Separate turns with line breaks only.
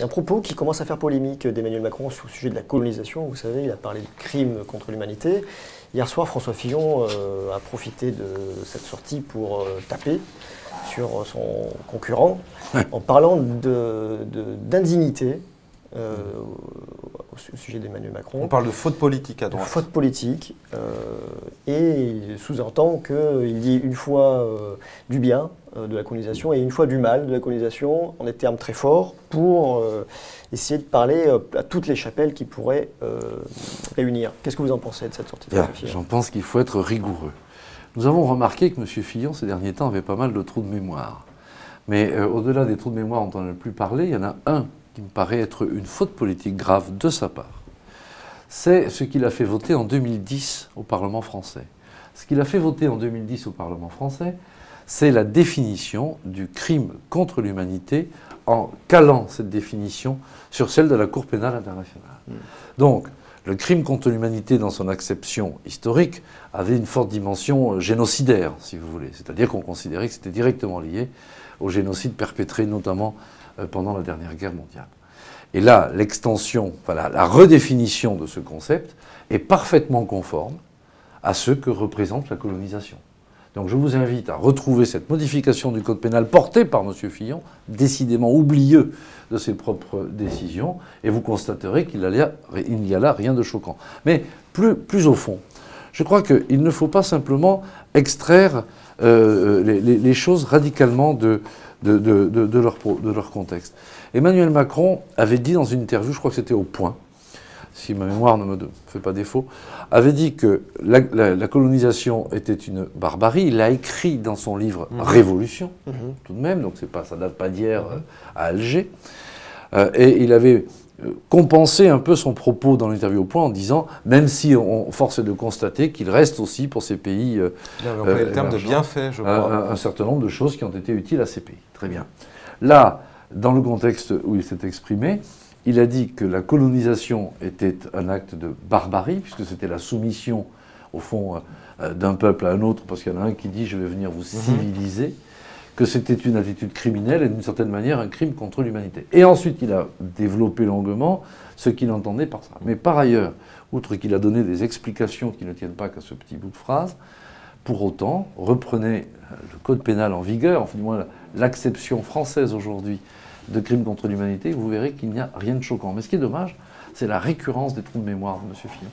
un propos qui commence à faire polémique d'Emmanuel Macron au sujet de la colonisation. Vous savez, il a parlé de crimes contre l'humanité. Hier soir, François Fillon a profité de cette sortie pour taper sur son concurrent en parlant d'indignité au sujet d'Emmanuel Macron.
On parle de faute politique à droite.
Faute politique. Et il sous-entend qu'il dit une fois du bien de la colonisation et une fois du mal de la colonisation, en des termes très forts, pour essayer de parler à toutes les chapelles qui pourraient réunir. Qu'est-ce que vous en pensez de cette sortie de François Fillon ?
J'en pense qu'il faut être rigoureux. Nous avons remarqué que M. Fillon, ces derniers temps, avait pas mal de trous de mémoire. Mais au-delà des trous de mémoire dont on n'a plus parlé, il y en a un qui me paraît être une faute politique grave de sa part. C'est ce qu'il a fait voter en 2010 au Parlement français. Ce qu'il a fait voter en 2010 au Parlement français, c'est la définition du crime contre l'humanité en calant cette définition sur celle de la Cour pénale internationale. Donc, le crime contre l'humanité, dans son acception historique, avait une forte dimension génocidaire, si vous voulez. C'est-à-dire qu'on considérait que c'était directement lié au génocide perpétré notamment pendant la dernière guerre mondiale. Et là, l'extension, la redéfinition de ce concept est parfaitement conforme à ce que représente la colonisation. Donc je vous invite à retrouver cette modification du code pénal portée par M. Fillon, décidément oublieux de ses propres décisions, et vous constaterez qu'il n'y a là rien de choquant. Mais plus au fond, je crois qu'il ne faut pas simplement extraire les choses radicalement de leur contexte. Emmanuel Macron avait dit dans une interview, je crois que c'était au Point, si ma mémoire ne me fait pas défaut, avait dit que la colonisation était une barbarie. Il l'a écrit dans son livre Révolution, tout de même, donc ça date pas d'hier à Alger. Et il avait compensé un peu son propos dans l'interview au Point en disant, même si on force de constater qu'il reste aussi pour ces pays
il avait employé le terme de bienfait, je crois.
Un certain nombre de choses qui ont été utiles à ces pays. Très bien. Là, dans le contexte où il s'est exprimé, il a dit que la colonisation était un acte de barbarie, puisque c'était la soumission, au fond, d'un peuple à un autre, parce qu'il y en a un qui dit « je vais venir vous civiliser », que c'était une attitude criminelle et d'une certaine manière un crime contre l'humanité. Et ensuite, il a développé longuement ce qu'il entendait par ça. Mais par ailleurs, outre qu'il a donné des explications qui ne tiennent pas qu'à ce petit bout de phrase, pour autant, reprenez le code pénal en vigueur, enfin du moins l'acception française aujourd'hui de crimes contre l'humanité, vous verrez qu'il n'y a rien de choquant. Mais ce qui est dommage, c'est la récurrence des trous de mémoire de M. Fillon.